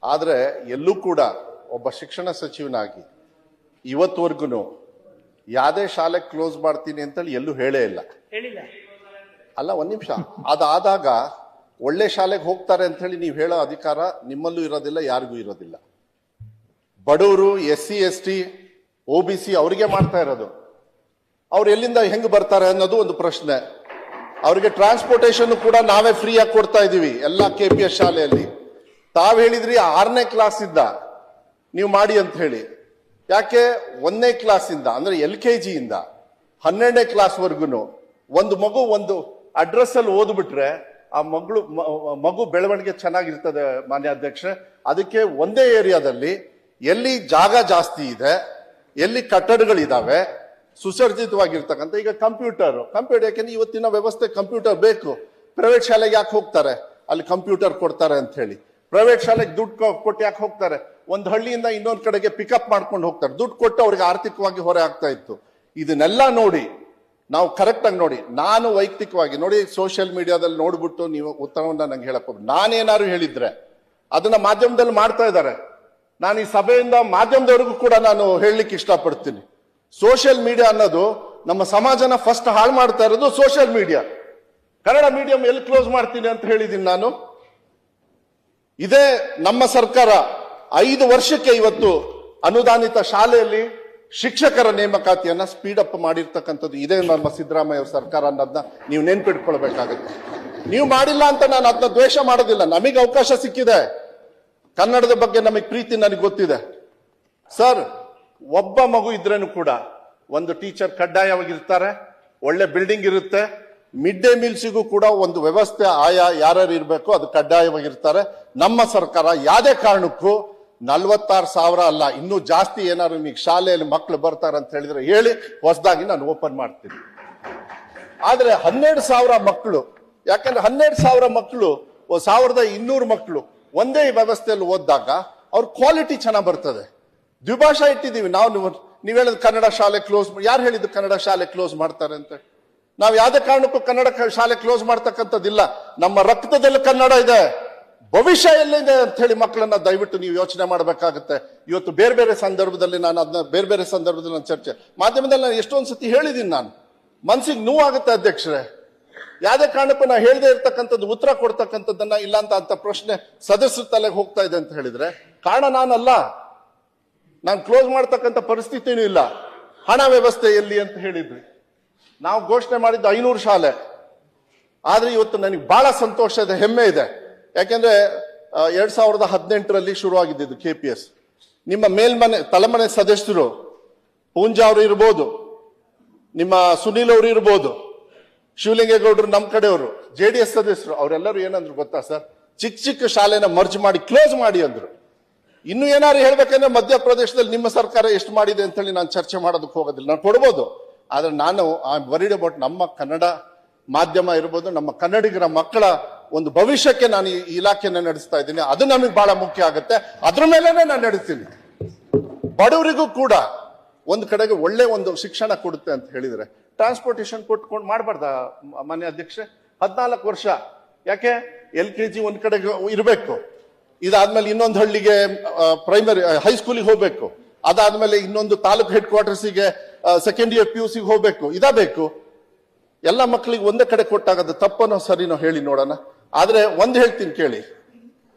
ಆದ್ರೆ ಎಲ್ಲೂ ಕೂಡ ಒಬ್ಬ ಶಿಕ್ಷಣ ಸಚಿವನಾಗಿ ಇವತ್ತುವರೆಗೂ ಯಾವ್ದೇ ಶಾಲೆ ಕ್ಲೋಸ್ ಮಾಡ್ತೀನಿ ಅಂತೇಳಿ ಎಲ್ಲೂ ಹೇಳೇ ಇಲ್ಲ. ಅಲ್ಲ, ಒಂದ್ ನಿಮಿಷ. ಅದಾದಾಗ ಒಳ್ಳೆ ಶಾಲೆಗೆ ಹೋಗ್ತಾರೆ ಅಂತ ಹೇಳಿ ನೀವು ಹೇಳೋ ಅಧಿಕಾರ ನಿಮ್ಮಲ್ಲೂ ಇರೋದಿಲ್ಲ, ಯಾರಿಗೂ ಇರೋದಿಲ್ಲ. ಬಡವರು, SC ST OBC ಅವರಿಗೆ ಮಾಡ್ತಾ ಇರೋದು. ಅವ್ರು ಎಲ್ಲಿಂದ ಹೆಂಗ್ ಬರ್ತಾರೆ ಅನ್ನೋದು ಒಂದು ಪ್ರಶ್ನೆ. ಅವರಿಗೆ ಟ್ರಾನ್ಸ್ಪೋರ್ಟೇಶನ್ ಕೂಡ ನಾವೇ ಫ್ರೀ ಆಗಿ ಕೊಡ್ತಾ ಇದೀವಿ ಎಲ್ಲ KPS ಶಾಲೆಯಲ್ಲಿ. ತಾವ್ ಹೇಳಿದ್ರಿ 6ನೇ ಕ್ಲಾಸ್ ಇಂದ ನೀವು ಮಾಡಿ ಅಂತ ಹೇಳಿ. ಯಾಕೆ 1ನೇ ಕ್ಲಾಸ್ ಇಂದ ಅಂದ್ರೆ LKG ಇಂದ 12ನೇ ಕ್ಲಾಸ್ ವರ್ಗುನು ಒಂದು ಮಗು ಒಂದು ಅಡ್ರೆಸ್ ಅಲ್ಲಿ ಓದ್ಬಿಟ್ರೆ ಆ ಮಗು ಬೆಳವಣಿಗೆ ಚೆನ್ನಾಗಿರ್ತದೆ ಮಾನ್ಯ ಅಧ್ಯಕ್ಷೆ. ಅದಕ್ಕೆ ಒಂದೇ ಏರಿಯಾದಲ್ಲಿ ಎಲ್ಲಿ ಜಾಗ ಜಾಸ್ತಿ ಇದೆ, ಎಲ್ಲಿ ಕಟ್ಟಡಗಳಿದಾವೆ, ಸುಸರ್ಜಿತವಾಗಿರ್ತಕ್ಕಂಥ, ಈಗ ಕಂಪ್ಯೂಟರ್ ಯಾಕೆಂದ್ರೆ ಇವತ್ತಿನ ವ್ಯವಸ್ಥೆ ಕಂಪ್ಯೂಟರ್ ಬೇಕು. ಪ್ರೈವೇಟ್ ಶಾಲೆಗೆ ಯಾಕೆ ಹೋಗ್ತಾರೆ? ಅಲ್ಲಿ ಕಂಪ್ಯೂಟರ್ ಕೊಡ್ತಾರೆ ಅಂತ ಹೇಳಿ. ಪ್ರೈವೇಟ್ ಶಾಲೆಗೆ ದುಡ್ಡು ಕೊಟ್ಟು ಯಾಕೆ ಹೋಗ್ತಾರೆ? ಒಂದು ಹಳ್ಳಿಯಿಂದ ಇನ್ನೊಂದು ಕಡೆಗೆ ಪಿಕಪ್ ಮಾಡ್ಕೊಂಡು ಹೋಗ್ತಾರೆ. ದುಡ್ಡು ಕೊಟ್ಟು ಅವ್ರಿಗೆ ಆರ್ಥಿಕವಾಗಿ ಹೊರೆ ಆಗ್ತಾ ಇತ್ತು. ಇದನ್ನೆಲ್ಲ ನೋಡಿ ನಾವು ಕರೆಕ್ಟ್ ಆಗಿ ನೋಡಿ, ನಾನು ವೈಯಕ್ತಿಕವಾಗಿ ನೋಡಿ ಸೋಷಿಯಲ್ ಮೀಡಿಯಾದಲ್ಲಿ ನೋಡ್ಬಿಟ್ಟು ನೀವು ಉತ್ತರವನ್ನ ನಂಗೆ ಹೇಳಕ್ ಹೋಗಿ, ನಾನೇನಾದ್ರು ಹೇಳಿದ್ರೆ ಅದನ್ನ ಮಾಧ್ಯಮದಲ್ಲಿ ಮಾಡ್ತಾ ಇದ್ದಾರೆ. ನಾನು ಈ ಸಭೆಯಿಂದ ಮಾಧ್ಯಮದವರೆಗೂ ಕೂಡ ನಾನು ಹೇಳಲಿಕ್ಕೆ ಇಷ್ಟಪಡ್ತೀನಿ. ಸೋಷಿಯಲ್ ಮೀಡಿಯಾ ಅನ್ನೋದು ನಮ್ಮ ಸಮಾಜನ ಫಸ್ಟ್ ಹಾಳು ಮಾಡ್ತಾ ಇರೋದು ಸೋಷಿಯಲ್ ಮೀಡಿಯಾ. ಕನ್ನಡ ಮೀಡಿಯಂ ಎಲ್ಲಿ ಕ್ಲೋಸ್ ಮಾಡ್ತೀನಿ ಅಂತ ಹೇಳಿದ್ದೀನಿ ನಾನು. ಇದೇ ನಮ್ಮ ಸರ್ಕಾರ 5 ವರ್ಷಕ್ಕೆ ಇವತ್ತು ಅನುದಾನಿತ ಶಾಲೆಯಲ್ಲಿ ಶಿಕ್ಷಕರ ನೇಮಕಾತಿಯನ್ನ ಸ್ಪೀಡ್ ಅಪ್ ಮಾಡಿರ್ತಕ್ಕಂಥದ್ದು ಇದೇ ನಮ್ಮ ಸಿದ್ದರಾಮಯ್ಯ ಸರ್ಕಾರ ಅನ್ನೋದನ್ನ ನೀವು ನೆನ್ಪಿಟ್ಕೊಳ್ಬೇಕಾಗುತ್ತೆ. ನೀವು ಮಾಡಿಲ್ಲ ಅಂತ ನಾನು ಅದನ್ನ ದ್ವೇಷ ಮಾಡೋದಿಲ್ಲ. ನಮಗೆ ಅವಕಾಶ ಸಿಕ್ಕಿದೆ, ಕನ್ನಡದ ಬಗ್ಗೆ ನಮಗೆ ಪ್ರೀತಿ ನನಗೆ ಗೊತ್ತಿದೆ. ಸರ್, ಒಬ್ಬ ಮಗು ಇದ್ರೇನು ಕೂಡ ಒಂದು ಟೀಚರ್ ಕಡ್ಡಾಯವಾಗಿರ್ತಾರೆ, ಒಳ್ಳೆ ಬಿಲ್ಡಿಂಗ್ ಇರುತ್ತೆ, ಮಿಡ್ ಡೇ ಮೀಲ್ಸಿಗೂ ಕೂಡ ಒಂದು ವ್ಯವಸ್ಥೆ ಆಯಾ ಯಾರ್ಯಾರು ಇರಬೇಕು ಅದು ಕಡ್ಡಾಯವಾಗಿರ್ತಾರೆ. ನಮ್ಮ ಸರ್ಕಾರ ಯಾವುದೇ ಕಾರಣಕ್ಕೂ 46,000 ಅಲ್ಲ, ಇನ್ನೂ ಜಾಸ್ತಿ ಏನಾದ್ರು ನಿಮಗೆ ಶಾಲೆಯಲ್ಲಿ ಮಕ್ಕಳು ಬರ್ತಾರೆ ಅಂತ ಹೇಳಿದ್ರೆ ಹೇಳಿ, ಹೊಸದಾಗಿ ನಾನು ಓಪನ್ ಮಾಡ್ತೀನಿ. ಆದ್ರೆ 12,000 ಮಕ್ಕಳು, ಯಾಕಂದ್ರೆ 12,000 ಮಕ್ಕಳು 1,200 ಮಕ್ಕಳು ಒಂದೇ ವ್ಯವಸ್ಥೆಯಲ್ಲಿ ಓದಿದಾಗ ಅವ್ರ ಕ್ವಾಲಿಟಿ ಚೆನ್ನಾಗಿ ಬರ್ತದೆ. ದ್ವಿಭಾಷಾ ಇಟ್ಟಿದ್ದೀವಿ ನಾವು. ನೀವು ಹೇಳಿದ ಕನ್ನಡ ಶಾಲೆ ಕ್ಲೋಸ್, ಯಾರು ಹೇಳಿದ್ದು ಕನ್ನಡ ಶಾಲೆ ಕ್ಲೋಸ್ ಮಾಡ್ತಾರೆ ಅಂತ? ನಾವು ಯಾವುದೇ ಕಾರಣಕ್ಕೂ ಕನ್ನಡ ಶಾಲೆ ಕ್ಲೋಸ್ ಮಾಡ್ತಕ್ಕಂಥದ್ದಿಲ್ಲ. ನಮ್ಮ ರಕ್ತದಲ್ಲಿ ಕನ್ನಡ ಇದೆ, ಭವಿಷ್ಯ ಎಲ್ಲಿದೆ ಅಂತ ಹೇಳಿ ಮಕ್ಕಳನ್ನ ದಯವಿಟ್ಟು ನೀವು ಯೋಚನೆ ಮಾಡಬೇಕಾಗುತ್ತೆ. ಇವತ್ತು ಬೇರೆ ಬೇರೆ ಸಂದರ್ಭದಲ್ಲಿ ನಾನು ಅದನ್ನ ಬೇರೆ ಸಂದರ್ಭದಲ್ಲಿ ನಾನು ಚರ್ಚೆ ಮಾಧ್ಯಮದಲ್ಲಿ ನಾನು ಎಷ್ಟೊಂದು ಸತಿ ಹೇಳಿದ್ದೀನಿ. ನಾನು ಮನ್ಸಿಗೆ ನೋವಾಗುತ್ತೆ ಅಧ್ಯಕ್ಷರೇ. ಯಾವುದೇ ಕಾರಣಕ್ಕೂ ನಾ ಹೇಳದೆ ಇರ್ತಕ್ಕಂಥದ್ದು ಉತ್ತರ ಕೊಡ್ತಕ್ಕಂಥದ್ದನ್ನ ಇಲ್ಲ ಅಂತ ಪ್ರಶ್ನೆ ಸದಸ್ಯರ ತಲೆಗೆ ಹೋಗ್ತಾ ಇದೆ ಅಂತ ಹೇಳಿದ್ರೆ ಕಾರಣ ನಾನಲ್ಲ. ನಾನು ಕ್ಲೋಸ್ ಮಾಡ್ತಕ್ಕಂಥ ಪರಿಸ್ಥಿತಿನೂ ಇಲ್ಲ. ಹಣ ವ್ಯವಸ್ಥೆ ಎಲ್ಲಿ ಅಂತ ಹೇಳಿದ್ವಿ. ನಾವು ಘೋಷಣೆ ಮಾಡಿದ್ದು 500 ಶಾಲೆ. ಆದ್ರೆ ಇವತ್ತು ನನಗೆ ಬಹಳ ಸಂತೋಷ ಇದೆ, ಹೆಮ್ಮೆ ಇದೆ. ಯಾಕೆಂದ್ರೆ 2018ರಲ್ಲಿ ಶುರುವಾಗಿದ್ದು KPS. ನಿಮ್ಮ ತಲೆಮನೆ ಸದಸ್ಯರು ಪೂಂಜಾ ಅವರು ಇರ್ಬೋದು, ನಿಮ್ಮ ಸುನೀಲ್ ಅವರು ಇರ್ಬೋದು, ಶಿವಲಿಂಗೇಗೌಡರು ನಮ್ಮ ಕಡೆಯವರು, JDS ಸದಸ್ಯರು, ಅವರೆಲ್ಲರೂ ಏನಂದ್ರು ಗೊತ್ತಾ ಸರ್? ಚಿಕ್ಕ ಶಾಲೆನ ಮರ್ಜ್ ಮಾಡಿ ಕ್ಲೋಸ್ ಮಾಡಿ ಅಂದ್ರು. ಇನ್ನು ಏನಾದ್ರು ಹೇಳ್ಬೇಕಂದ್ರೆ ಮಧ್ಯಪ್ರದೇಶದಲ್ಲಿ ನಿಮ್ಮ ಸರ್ಕಾರ ಎಷ್ಟು ಮಾಡಿದೆ ಅಂತ ಹೇಳಿ ನಾನು ಚರ್ಚೆ ಮಾಡೋದಕ್ಕೆ ಹೋಗೋದಿಲ್ಲ. ನಾನು ಕೊಡ್ಬೋದು, ಆದ್ರೆ ನಾನು ವರಿಡ್ ಅಬೌಟ್ ನಮ್ಮ ಕನ್ನಡ ಮಾಧ್ಯಮ ಇರ್ಬೋದು, ನಮ್ಮ ಕನ್ನಡಿಗರ ಮಕ್ಕಳ ಒಂದು ಭವಿಷ್ಯಕ್ಕೆ ನಾನು ಈ ಇಲಾಖೆನ ನಡೆಸ್ತಾ ಇದ್ದೀನಿ. ಅದು ನಮಗೆ ಬಹಳ ಮುಖ್ಯ ಆಗುತ್ತೆ. ಅದ್ರ ಮೇಲೆನೆ ನಾನು ನಡೆಸ್ತೀನಿ. ಬಡವರಿಗೂ ಕೂಡ ಒಂದು ಕಡೆಗೆ ಒಳ್ಳೆ ಒಂದು ಶಿಕ್ಷಣ ಕೊಡುತ್ತೆ ಅಂತ ಹೇಳಿದ್ರೆ ಟ್ರಾನ್ಸ್ಪೋರ್ಟೇಶನ್ ಕೊಟ್ಕೊಂಡು ಮಾಡಬಾರ್ದ ಮಾನ್ಯ ಅಧ್ಯಕ್ಷೆ? 14 ವರ್ಷ ಯಾಕೆ? LKG ಒಂದ್ ಕಡೆಗೆ ಇರಬೇಕು, ಇದಾದ್ಮೇಲೆ ಇನ್ನೊಂದು ಹಳ್ಳಿಗೆ ಪ್ರೈಮರಿ ಹೈಸ್ಕೂಲಿಗೆ ಹೋಗ್ಬೇಕು, ಅದಾದ್ಮೇಲೆ ಇನ್ನೊಂದು ತಾಲೂಕು ಹೆಡ್ ಕ್ವಾರ್ಟರ್ಸಿಗೆ ಸೆಕೆಂಡ್ ಇಯರ್ PUC ಹೋಗ್ಬೇಕು, ಬೇಕು. ಎಲ್ಲ ಮಕ್ಕಳಿಗೆ ಒಂದೇ ಕಡೆ ಕೊಟ್ಟಾಗದು ತಪ್ಪನೋ ಸರಿನೋ ಹೇಳಿ ನೋಡೋಣ. ಆದ್ರೆ ಒಂದ್ ಹೇಳ್ತೀನಿ ಕೇಳಿ,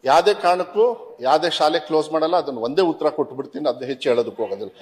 ಯಾವುದೇ ಕಾರಣಕ್ಕೂ ಯಾವುದೇ ಶಾಲೆ ಕ್ಲೋಸ್ ಮಾಡಲ್ಲ. ಅದನ್ನ ಒಂದೇ ಉತ್ತರ ಕೊಟ್ಟು ಬಿಡ್ತೀನಿ, ಅದನ್ನ ಹೆಚ್ಚು ಹೇಳೋದಕ್ಕೆ ಹೋಗೋದಿಲ್ಲ.